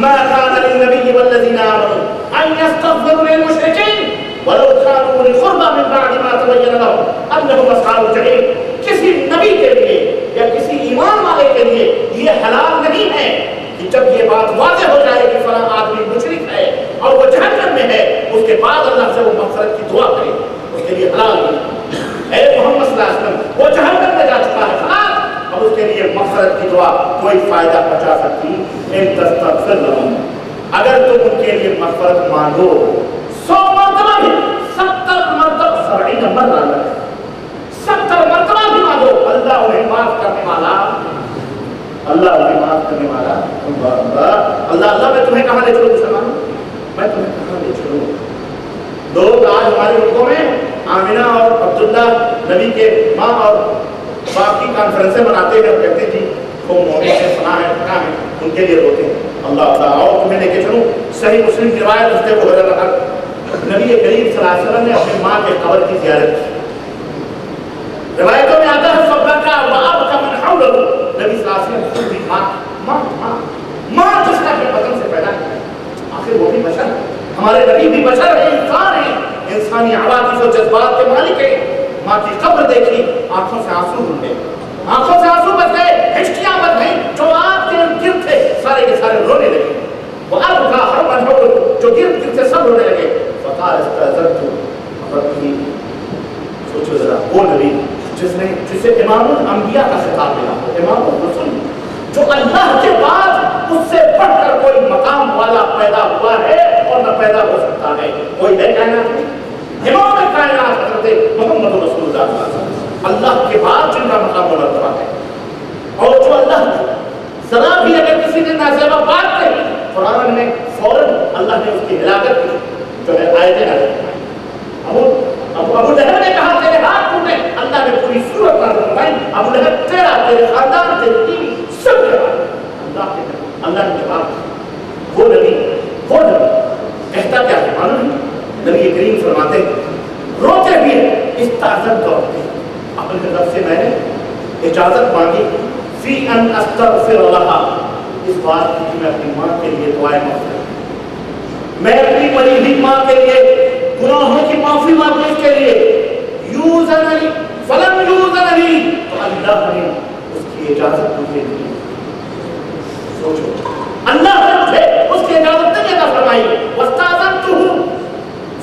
मा काना लिन्नबी वल्लज़ीना आमनू अन यस्तग़फिरू लिलमुशरिकीन वलौ कानू उली क़ुरबा मिन बअदि मा तबय्यन लहुम अन्नहुम अस्हाबुल जहीम। किसी नबी के लिए या किसी ईमान वाले के लिए ये हलाल नहीं है कि जब ये बात वाज़ेह हो जाए कि फलां आदमी मुशरिक है और वो जहन्नम में है, उसके बाद अल्लाह से वो मग़फ़िरत की दुआ करे, उसके लिए हलाल नहीं। ऐ मोहम्मद सल्लल्लाहु अलैहि वसल्लम, वो जहन्नम में जा चुका है, खलास, अब उसके लिए मग़फ़िरत की दुआ कोई फायदा पहुंचा सकती? इन तस्तग़फिर लहुम, अगर तुम उनके लिए मग़फ़िरत मांगो 100 मरतबा भी, 70 मरतबा, 70 मरतबा, 70 मरतबा भी मांगो, अल्लाह उन्हें माफ करने वाला, अल्लाह उन्हें माफ करने वाला। अल्लाह अल्लाह मैं तुम्हें कहाँ ले चलूं मुसलमान, मैं तुम्हें कहाँ ले चलूं? लोग आज हमारे मुल्कों में आमिना और अब्दुल्ला नबी के माँ और बाप की कॉन्फ्रेंसें बनाते हैं और कहते हैं जी खूब मोमिन से सुना है, पढ़ा है, उनके लिए रोते हैं। अल्लाह अल्लाह आओ तुम्हें लेके चलूं। सही मुस्लिम की रिवायत हज़रत अबू हुरैरा नबी करीम सल्लल्लाहु अलैहि वसल्लम ने अपनी माँ के कब्र की ज़ियारत की। रिवायतों में आता है सबका वाब का मन हौलहू, नबी सल्लल्लाहु अलैहि वसल्लम खुद भी माँ जिसका अपने बदन से पैदा किया, आखिर वो भी बशर है, हमारे नबी भी बशर है, इंसान है, इंसानी अवातिफ और जज्बात के मालिक है। माँ की कब्र देखी, आंखों से आंसू रुक गए, आंखों से आंसू बच गए, हिचकियां बच गई, जो आपके गिर्द थे सारे के सारे रोने लगे, वो अब का हर मन हो जो गिर्द से सब रोने लगे। सोचो जरा, वो नबी जिसे इमामुल अंबिया का खिताब قرآن میں فوراً اللہ نے اس کی ہلاکت کی جو ہے آیتیں نازل فرمائی. ابو لہب نے کہا تیرے ہاتھ ٹوٹے، اللہ نے پوری سورت نازل فرمائی ابو لہب تیرا، تیرے خاندان، تیری بیوی سب کے بعد اللہ نے جواب. وہ نبی کہتا کیا ہے معلوم ہے؟ نبی کریم فرماتے روتے بھی استاذن طور پہ اپنے رب سے میں نے اجازت مانگی فی ان استغفر لہا، اس بات کی میں اپنی ماں کے لیے دعائیں مانگتا، میں اپنی بڑی ہوئی ماں کے لیے گناہوں کی معافی مانگوں اس کے لیے. یوزن علی فلم یوزن علی، تو اللہ نے اس کی اجازت مجھے دی. سوچو اللہ نے مجھے اس کی اجازت نہیں عطا فرمائی. واستاذنتہ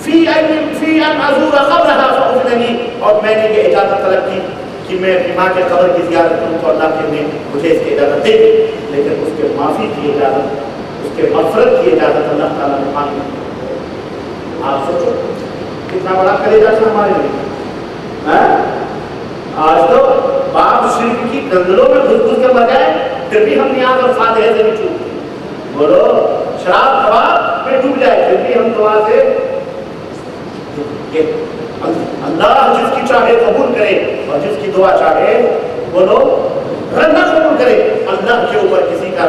فی ان ازور قبرها فاذن لي، اور میں نے یہ اجازت طلب کی کہ میں اپنی ماں کے قبر کی زیارت کروں تو اللہ نے مجھے اس کی اجازت دے دی. لیکن اس کے معافی کی اجازت، اس کے مغفرت کی اجازت اللہ تعالیٰ نے مانگی. آپ سوچو کتنا بڑا کلیجہ تھا ہمارے لیے. آج تو باپ شرک کی گندلوں میں گھس گھس کے مر جائے پھر بھی ہم نیاز اور فاتحہ سے نہیں چھوٹتے. بولو شراب کباب میں ڈوب جائے پھر بھی ہم دعا سے اللہ جس کی چاہے قبول کرے اور جس کی دعا چاہے بولو رد نہ قبول کرے. اللہ کے اوپر کسی کا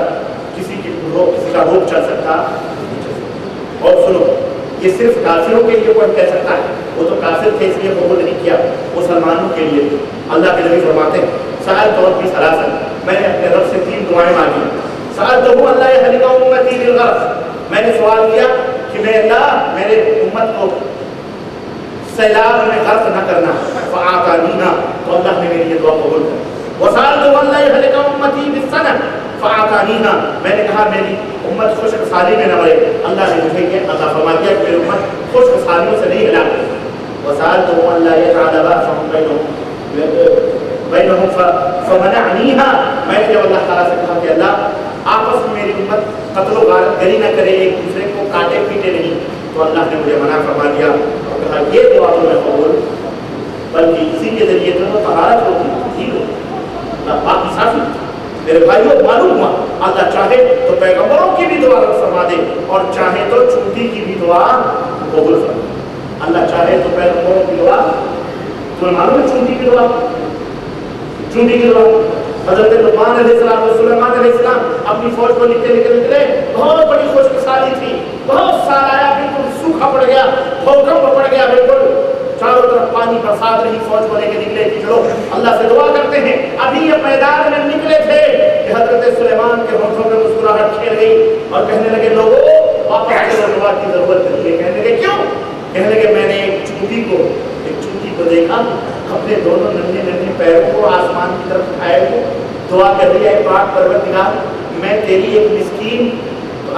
روک چل سکتا. اور سنو یہ صرف کافروں کے لیے کوئی کہہ سکتا ہے، وہ تو کافر تھے اس لیے قبول نہیں کیا، مسلمانوں کے لیے اللہ کے نبی فرماتے ہیں سألت ربی ثلاثا، میں نے اپنے رب سے 3 دعائیں مانگی. سألتہ اللہ یہلک امتی بالغرق، میں نے سوال کیا کہ میں اللہ میرے امت کو سیلاب میں غرق نہ کرنا. فآتانیہا، تو اللہ نے میری یہ دعا قبول کر. وسألتہ اللہ یہلک امتی بالسنہ فآتانیہا، میں نے کہا میری امت خشک سالی میں نہ مرے، اللہ نے مجھے یہ عطا فرما دیا کہ میری امت خشک سالیوں سے نہیں ہلاک. وسألتہ اللہ یجعل بأسهم بینہم فمنعنیہا، میں نے جب اللہ تعالیٰ سے کہا کہ اللہ آپس میں میری امت قتل و غارت گری نہ کرے، ایک دوسرے کو کاٹے پیٹے نہیں، تو اللہ نے مجھے منع فرما دیا اور کہا یہ دعا تو میں قبول، بلکہ اسی کے ذریعے تو طہارت ہوتی ہے. باقی صافی میرے بھائیوں معلوم ہوا اللہ چاہے تو پیغمبروں کی بھی دعا فرما دے اور چاہے تو چونٹی کی بھی دعا قبول فرما دے. اللہ چاہے تو پیغمبروں کی دعا، تمہیں معلوم ہے چونٹی کی دعا، چونٹی کی دعا حضرت لقمان علیہ السلام اور سلیمان علیہ السلام اپنی فوج کو لکھتے نکلے، بہت بڑی خشک سالی تھی، بہت سال آیا بالکل سوکھا پڑ گیا، بھوکم پڑ گیا، بالکل چاروں طرف پانی برسات رہی. فوج کو لے کے نکلے کہ چلو اللہ سے دعا کرتے ہیں. ابھی یہ میدان میں نکلے تھے کہ حضرت سلیمان کے ہونٹوں میں مسکراہٹ کھیل گئی اور کہنے لگے لوگوں واپس چلو، دعا کی ضرورت نہیں ہے. کہنے لگے کیوں؟ کہنے لگے میں نے ایک چونٹی کو دیکھا، اپنے دونوں ننھے ننھے پیروں کو آسمان کی طرف اٹھائے ہوئے دعا کر رہی ہے، پاک پروردگار میں تیری ایک مسکین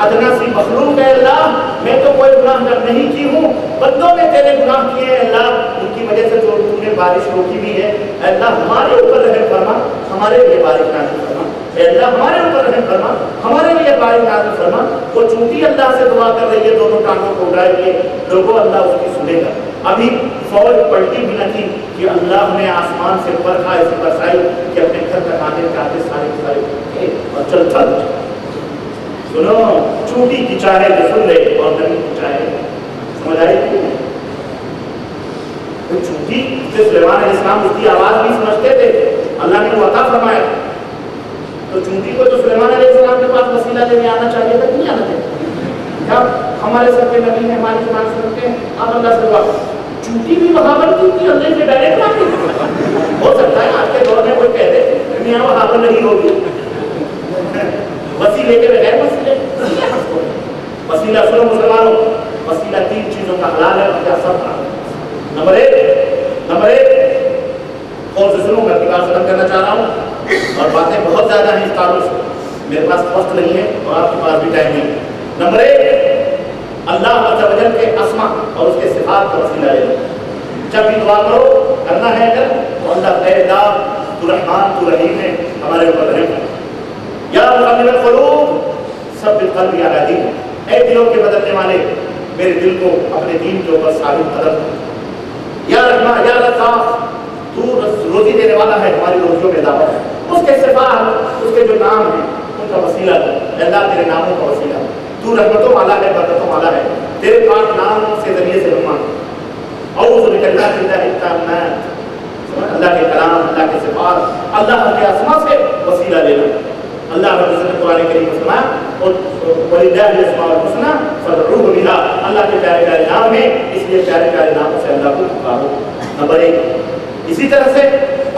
ادنا سی مخلوق ہے اللہ، میں تو کوئی گناہ نہیں کی ہوں، بندوں نے تیرے گناہ کیے ہیں اللہ، ان کی وجہ سے جو تم نے بارش روکی بھی ہے اللہ ہمارے اوپر رحم فرما، ہمارے لیے بارش نازل فرما. اے اللہ ہمارے اوپر رحم فرما، ہمارے لیے بارش نازل فرما. وہ چونٹی اللہ سے دعا کر رہی ہے دونوں ٹانگوں کو اٹھائے ہوئے، لوگوں اللہ اس کی سنے گا. ابھی فوج پلٹی بھی نہ تھی کہ اللہ نے آسمان سے برکھا ایسی برسائی کہ اپنے گھر تک آنے چاہتے سارے اور چل چل. سنو چونٹی کی چاہے تو سن لے اور نبی کی چاہے سمجھ آئی تھی. چونٹی سے سلیمان علیہ السلام اس کی آواز بھی سمجھتے تھے، اللہ نے وہ عطا فرمایا. تو چونٹی کو تو سلیمان علیہ السلام کے پاس وسیلہ لینے آنا چاہیے تھا، نہیں آنا چاہیے. جب ہمارے سب کے نبی ہیں ہماری زبان سنتے ہیں آپ اللہ سے دعا، چونٹی بھی وہاں پر کی اللہ سے ڈائریکٹ بات نہیں. ہو سکتا ہے آج کے دور میں کوئی کہہ دے دنیا وہاں پر نہیں ہوگی، وسیلے کے بغیر وسیلہ سنو مسلمانوں، وسیلہ 3 چیزوں کا حلال ہے اور کیا سب حرام ہے. نمبر ایک اور سے سنو، میں اپنی بات ختم کرنا چاہ رہا ہوں اور باتیں بہت زیادہ ہیں اس تعلق سے، میرے پاس وقت نہیں ہے اور آپ کے پاس بھی ٹائم نہیں. نمبر 1 اللہ عز و جل کے اسماء اور اس کے صفات کا وسیلہ ہے. جب بھی دعا کرو کرنا ہے اگر تو اللہ اے اللہ تو رحمان تو رحیم ہے، ہمارے اوپر رحم کر. یا مقلب القلوب ثبت قلبی علی دینک، اے دلوں کے بدلنے والے میرے دل کو اپنے دین کے اوپر ثابت قدم کر. یا رحمان یا رزاق، تو روزی دینے والا ہے، ہماری روزیوں میں اضافہ ہے. اس کے صفات، اس کے جو نام ہیں ان کا وسیلہ ہے، اللہ تیرے ناموں کا وسیلہ ہے. تو رحمتوں والا ہے، برکتوں والا ہے، تیرے پاک نام سے ذریعے سے ہم مانگتے اعوذ بکلمات اللہ التامات، اللہ کے کلام، اللہ کے صفات، اللہ کے اسماء سے وسیلہ لینا۔ اللہ رب العزت نے قرآن کریم میں فرمایا اور وَلِلَّهِ الْأَسْمَاءُ الْحُسْنَىٰ فَادْعُوهُ بِهَا، اللہ کے پیارے پیارے نام ہیں اس لیے پیارے پیارے ناموں سے اللہ کو پکارو۔ نمبر 1، اسی طرح سے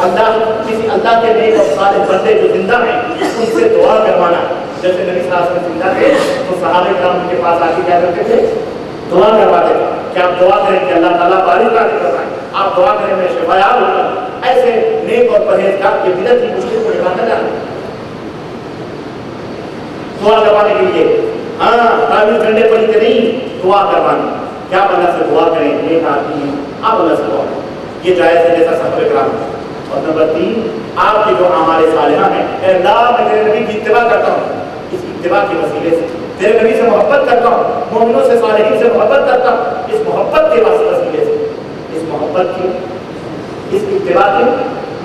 اللہ کے نیک اور صالح بندے جو زندہ ہیں ان سے دعا کروانا۔ جیسے نبی صلی اللہ علیہ وسلم زندہ تھے تو صحابہ کرام ان کے پاس آ کے کیا کرتے تھے؟ دعا کرواتے تھے کہ آپ دعا کریں کہ اللہ تعالیٰ بارش نازل کروائیں، آپ دعا کریں میں شفایاب ہوگا۔ ایسے نیک اور پرہیزگار کے بدعت کی مشکل کو نبھانا جانا دعا کروانے کے لیے، تعویذ ڈنڈے پڑی کے نہیں، دعا کروانا کہ آپ اللہ سے دعا کریں، نیک آدمی ہیں آپ اللہ سے دعا کریں، یہ جائز ہے جیسا صحابہ کرام۔ اور نمبر 3، آپ کے جو اعمال صالحہ ہیں، اے اللہ میں تیرے نبی کی اتباع کرتا ہوں، اس اتباع کے وسیلے سے تیرے نبی سے محبت کرتا ہوں، مومنوں سے صالحین سے محبت کرتا ہوں، اس محبت کے وسیلے سے، اس محبت کی، اس اتباع کے،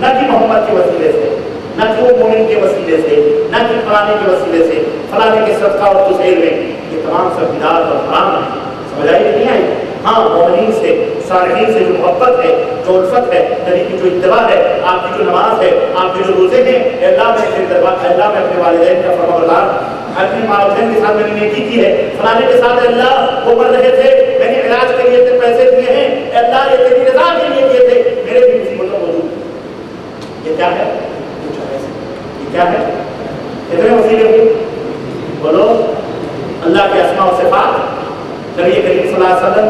نہ کہ محمد کے وسیلے سے، نہ کہ وہ مومن کے وسیلے سے، نہ کہ فلانے کے وسیلے سے، فلانے کے صدقہ اور تسہیل میں، یہ تمام سب بدعت اور حرام ہیں۔ سمجھ آئی کہ نہیں آئی؟ ہاں، مومنین سے، صالحین سے جو محبت ہے، جو الفت ہے، نبی کی جو اتباع ہے، آپ کی جو نماز ہے، آپ کے جو روزے ہیں، اے اللہ میں تیرے دربار، اے اللہ میں اپنے والدین کا فرمانبردار، اپنی والدین کے ساتھ میں نے نیکی کی ہے، فلانے کے ساتھ اے اللہ وہ مر رہے تھے، میں نے علاج کے لیے پیسے دیے ہیں، اے اللہ یہ تیری رضا کے لیے دیے تھے، میرے بھی مصیبتوں کو دور۔ یہ کیا ہے؟ یہ کیا ہے؟ کتنے وسیلے ہوئے؟ بولو، اللہ کے اسماء و صفات، نبی کریم صلی اللہ علیہ وسلم،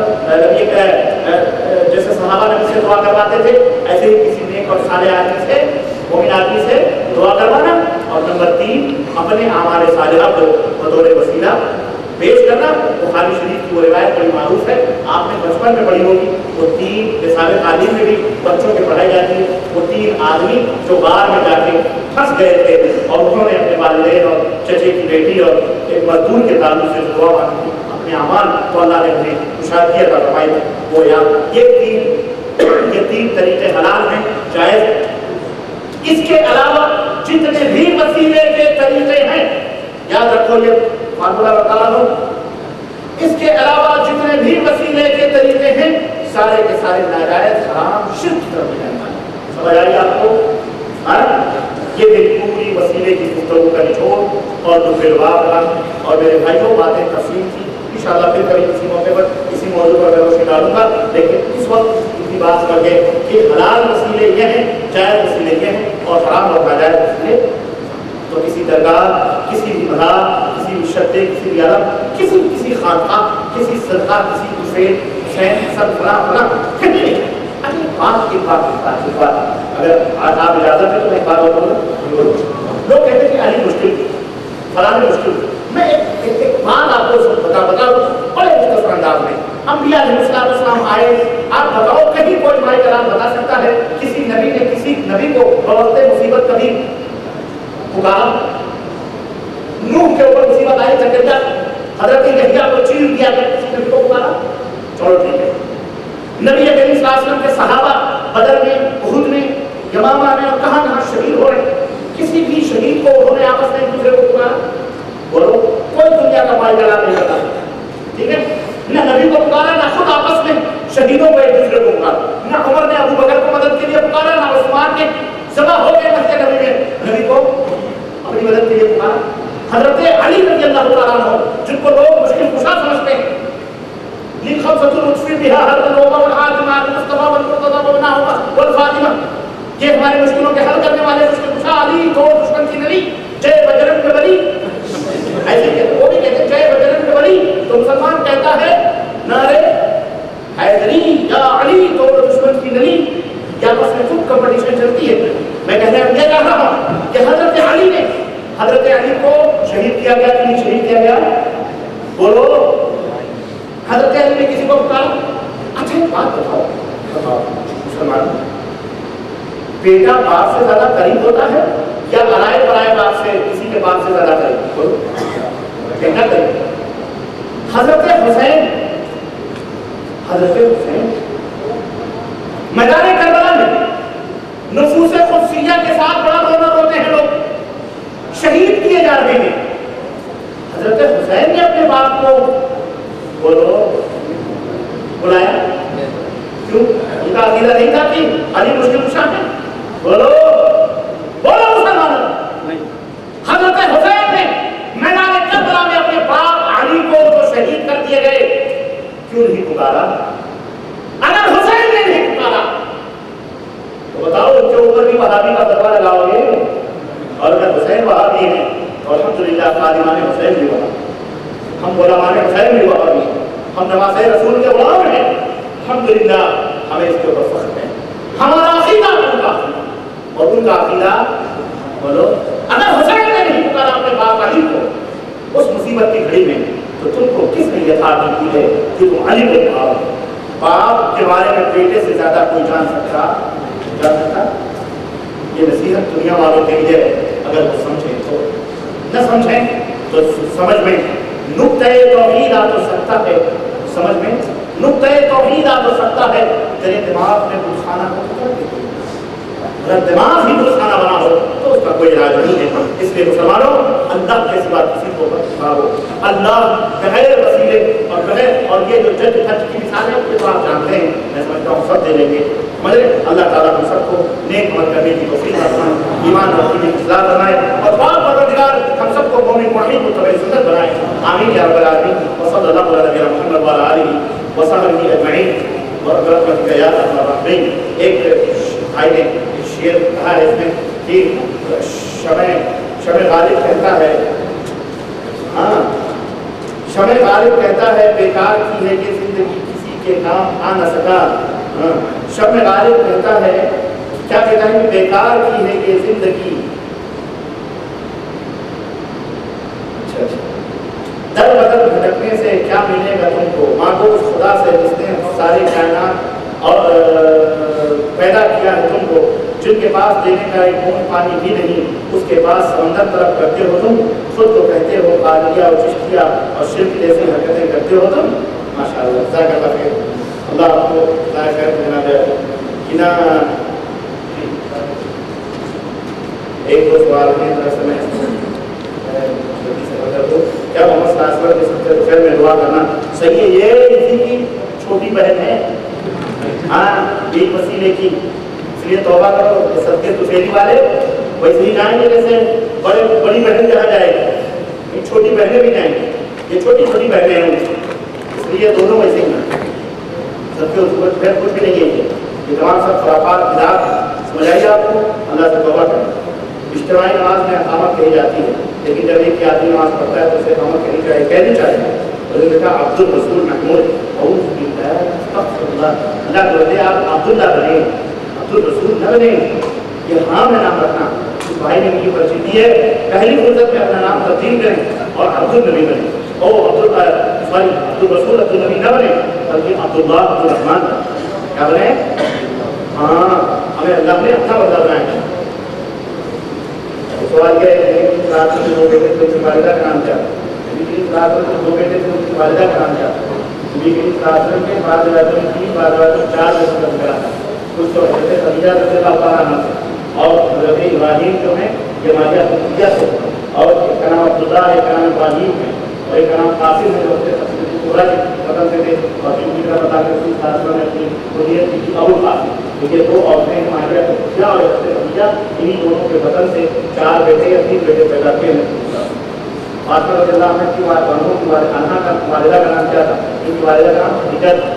جیسے صحابہ نبی سے دعا کرواتے تھے ایسے ہی کسی نیک اور صالح آدمی سے، مومن آدمی سے دعا کروانا۔ اور نمبر 3، اپنے اعمال صالحہ کو بطور وسیلہ پیش کرنا۔ بخاری شریف کی وہ روایت بڑی معروف ہے، آپ نے بچپن میں پڑھی ہوگی، وہ 3 نصاب تعلیم میں بھی بچوں کی پڑھائی جاتی ہے، وہ 3 آدمی جو غار میں جا کے پھنس گئے تھے اور انہوں نے اپنے والدین اور چچے کی بیٹی اور ایک مزدور کے تعلق سے دعا مانگی تھی، اپنے اعمال تو اللہ نے انہیں مشاہدہ کا فرمائی وہ یاد۔ یہ 3 طریقے حلال ہیں، جائز۔ اس کے علاوہ جتنے بھی وسیلے کے طریقے ہیں، یاد رکھو یہ فارمولہ بتا رہا ہوں، اس کے علاوہ جتنے بھی وسیلے کے طریقے ہیں سارے کے سارے ناجائز، حرام، شرک کی طرف جانا ہے۔ سمجھ آئی آپ کو؟ یہ میری پوری وسیلے کی گفتگو کا نچوڑ اور دلواپ رہا۔ اور میرے بھائیوں باتیں تفصیل تھی، انشاءاللہ پھر کبھی کسی موقع پر کسی موضوع پر روشنی ڈالوں گا، لیکن اس وقت اتنی بات کر کے کہ حلال وسیلے یہ ہیں، جائز وسیلے یہ ہیں اور حرام اور ناجائز وسیلے۔ تو کسی درگاہ، کسی بھی مزار، کسی بھی شرطے، کسی بھی عرب، کسی خانقاہ، کسی صدقہ، کسی حسین حسن فلاں کہیں نہیں۔ بات اگر آج آپ اجازت ہے تو میں ایک بات اور بولوں۔ لوگ کہتے ہیں کہ علی مشکل تھی، فلاں مشکل تھی۔ میں ایک بات آپ کو بتاؤں بڑے مختصر انداز میں۔ انبیاء علیہ السلام آئے، آپ بتاؤ کہیں کوئی مائی کلام بتا سکتا ہے کسی نبی نے کسی نبی کو بوقت مصیبت کبھی پکارا؟ نوح کے اوپر مصیبت آئی، چکرجا حضرت یحییٰ کو چیر دیا کہ کسی نبی کو پکارا؟ چلو ٹھیک ہے۔ نبی کریم صلی اللہ علیہ وسلم کے صحابہ بدر میں، احد میں، یمامہ میں اور کہاں کہاں شہید ہو رہے ہیں، کسی بھی شہید کو انہوں نے آپس میں ایک دوسرے کو پکارا؟ بولو، کوئی دنیا کا مائی کلام نہیں بتا، ٹھیک ہے؟ نہ نبی کو پکارا، نہ خود آپس میں شہیدوں کو ایک دوسرے کو پکارا، نہ عمر نے ابو بکر کو مدد کے لیے پکارا، نہ عثمان نے ذبح ہو گئے مسجد نبی میں نبی کو اپنی مدد کے لیے پکارا۔ حضرت علی رضی اللہ تعالیٰ عنہ جن کو لوگ مشکل کشا سمجھتے ہیں، لِخَمْسَةُ الْعُطْفِ بِهَا هَرْدَ الْوَبَا وَالْعَاجِمَ الْمُصْطَفَى وَالْمُرْتَضَى وَابْنَهُمَا وَالْفَاطِمَةُ، یہ ہمارے مشکلوں کے حل کرنے والے مشکل کشا علی تو دشمن کی نبی، جے بجرنگ بلی، ایسے کہتے وہ بھی کہتے ہیں جے بجرنگ بلی، تو مسلمان کہتا ہے نعرے حیدری یا علی تو دشمن کی نبی، یا بس میں خود کمپٹیشن چلتی ہے۔ میں کہنے یہ کہہ رہا ہوں کہ حضرت علی کو شہید کیا گیا کہ نہیں شہید کیا گیا؟ بولو، حضرت علی نے کسی کو پکارا؟ اچھا ایک بات بتاؤ مسلمان، بیٹا باپ سے زیادہ قریب ہوتا ہے یا برائے باپ سے کسی کے باپ سے زیادہ قریب؟ بولو، بیٹا قریب۔ حضرت حسین میدان کربلا میں نفوس قدسیہ کے ساتھ بڑا رونا روتے ہیں لوگ، شہید کیے جا رہے ہیں۔ حضرت حسین हुसैन ने अपने बाप को बोलो बुलाया? क्यों? उनका अकीदा नहीं था कि अली मुश्किल कुशा है? बोलो बोलो मुसलमानों, हजरत हुसैन ने मैदान करबला में अपने बाप अली को जो शहीद कर दिए गए, क्यों नहीं पुकारा? अगर हुसैन ने नहीं पुकारा तो बताओ उनके ऊपर भी वहाबी का दरबार लगाओगे? और अगर हुसैन वहाबी है तो अल्हम्दुलिल्लाह खादिमान हुसैन भी वहाबी, हम गुलामान हुसैन भी वहाबी, हम नवासे रसूल के गुलाम हैं, अल्हम्दुलिल्लाह हमें इसके ऊपर फख्र है। हमारा अकीदा उनका और उनका अकीदा बोलो। अगर हुसैन ने नहीं पुकारा अपने बाप अली को उस मुसीबत की घड़ी में, तो तुमको किसने यथार्थ की है कि तुम अली को पुकारो? बाप के बारे में बेटे से ज्यादा कोई जान सकता? ये नसीहत दुनिया वालों के लिए, अगर वो समझें तो, न समझें तो समझ में नुक्ते तौहीद आ तो सकता है, समझ में नुक्ते तौहीद आ तो सकता है, तेरे दिमाग में कुछ खाना हो तो कर दे। अगर दिमाग ही कुछ खाना बना हो तो उसका कोई इलाज नहीं है। इसलिए मुसलमानों, अल्लाह के सिवा किसी को मत पुकारो। अल्लाह बगैर वसीले और ये जो जज खर्च की मिसाल है, ये तो आप जानते हैं, मैं समझता हूँ सब दे लेंगे। मगर अल्लाह ताला हम सबको नेक अमल करने की तौफीक फरमाए, ईमान रखने की इस्लाह बनाए और पाक परवरदिगार हम सबको मोमिन मुवहिद मुत्तबी सुन्नत बनाए। आमीन या रब्बल आलमीन। व सल्लल्लाहु अला नबीना मुहम्मद व अला आलिहि व सहबिहि अजमईन व बरकatuh या अरहमर राहिमीन। एक भाई ने शेर कहा है इसमें कि शमे गालिब कहता है, हाँ, शमे गालिब कहता है बेकार की है ये जिंदगी किसी के काम आ न सका। शमे गालिब कहता है, क्या कहता है कि बेकार की है ये जिंदगी, दर बदर भटकने से क्या मिलेगा तुमको? मांगो उस खुदा से जिसने सारे कायनात और पैदा किया है तुमको, जिनके पास देने का एक बूंद पानी भी नहीं, उसके पास समंदर तरफ करते हो तुम। खुद तो कहते हो कादिया और चिश्तिया और शिर्क जैसी हरकतें करते हो तुम। माशाअल्लाह, ज़ाकल्लाह खैर, अल्लाह आपको खैर देना दे। बिना एक दो सवाल में क्या मोहम्मद सल्लल्लाहु अलैहि वसल्लम के खैर में दुआ करना सही है? ये इसी की छोटी बहन है, हाँ, एक वसीले की, इसलिए तौबा करो। सदके तुफेली वाले वैसे ही जाएंगे जैसे बड़ी बहन जहाँ जाएगी, छोटी बहनें भी जाएंगी, ये छोटी छोटी बहनें हैं, इसलिए दोनों वैसे ही हैं। सदके फिर कुछ भी नहीं है, ये तमाम सब खुराफात बिदात समझ आइए आपको। अल्लाह से तौबा करें। इज्तिमाई नमाज में अकामत कही जाती है, लेकिन जब एक आदमी नमाज पढ़ता है तो उसे अकामत कहनी चाहिए। और लिखा अब्दुल रसूल महमूद अल्लाह बोलते आप अब्दुल्ला बने, अब्दुल रसूल न बने। ये हाँ में नाम रखना, इस भाई ने मुझे परिचय दी है, पहली फुर्सत में अपना नाम तब्दील करें और अब्दुल नबी बने। अब्दुल रसूल अब्दुल नबी न बने, बल्कि अब्दुल्लाह अब्दुल रहमान क्या बने? हाँ, हमें अल्लाह ने अपना बदला बनाया। सवाल क्या है, रात में दो बेटे थे, उनकी वालिदा का नाम क्या? रात में दो बेटे थे, उनकी वालिदा का नाम क्या? रात में बाद में 3 बाद में 4 बेटों का निकला था। कुछ तो हज़रत खदीजा रज़ियल्लाहु अन्हा और हज़रत इब्राहीम जो है ये मारिया खदीजा से, और एक का नाम अब्दुल्ला है, एक का नाम इब्राहीम है और एक का नाम कासिम है, जो पूरा पता से थे। और इनकी तरह बता कर उस शास्त्र में अपनी बुनियत की अबुल कासिम, ये दो औरतें मारिया खदीजा और हज़रत खदीजा, इन्हीं दोनों के बदन से 4 बेटे या 3 बेटे पैदा किए हैं। फातिमा रज़ियल्लाहु अन्हा की वालिदा का नाम क्या था? इनकी वालिदा का नाम खदीजा था।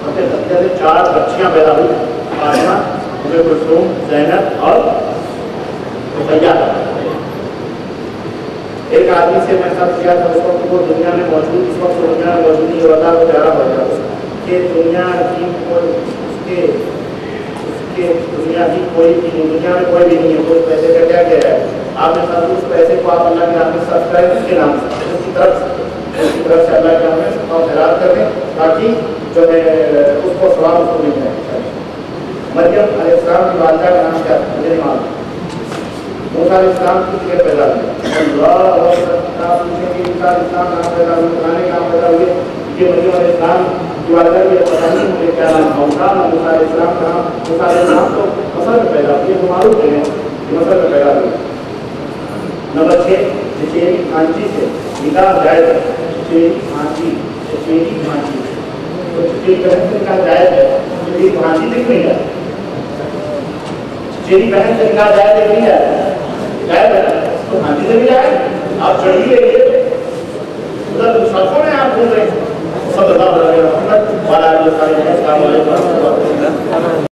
उनके खदीजा से 4 बच्चियां पैदा हुई, फातिमा, उम्मे कुलसूम, ज़ैनब और रुक़ैया। एक आदमी से मैं सब किया था उस वक्त वो दुनिया में मौजूद, इस वक्त दुनिया में मौजूद नहीं, अल्लाह को प्यारा हो गया उसके दुनिया की कोई उसके दुनिया की कोई भी नहीं, दुनिया में कोई भी नहीं है। तो उस पैसे का क्या क्या है? आपने सब उस पैसे को आप अल्लाह के नाम से सब्सक्राइब के नाम से उसकी तरफ से अल्लाह के नाम में सबका खैरात कर दें, ताकि जो है उसको सवाब उसको मिल जाए। मरियम अलैहिस्सलाम की वालिदा का नाम क्या था? मुझे नहीं मालूम। मूसा अलैहिस्सलाम की टिकट पैदा हुई, नाम पैदा हुए, पुराने नाम पैदा हुए। ये मरियम अलैहिस्सलाम की वालिदा की पता नहीं मुझे क्या नाम था उनका, ना मूसा अलैहिस्सलाम का नाम। मूसा अलैहिस्सलाम तो मसर में पैदा हुई, तो मालूम है मसर में पैदा हुई। नंबर 6 चचेरी खांची से نکاح جائز ہے، چچیری بھانجی، چچیری بھانجی، تو چچیری بہن سے نکاح جائز ہے، چچیری بھانجی سے نہیں جائے، چچیری بہن سے نکاح جائز ہے نہیں جائے، جائز ہے تو بھانجی سے بھی جائے، آپ چڑھی لے لیے ادھر سڑکوں میں آپ گھوم رہے ہیں. صلی اللہ علیہ وسلم.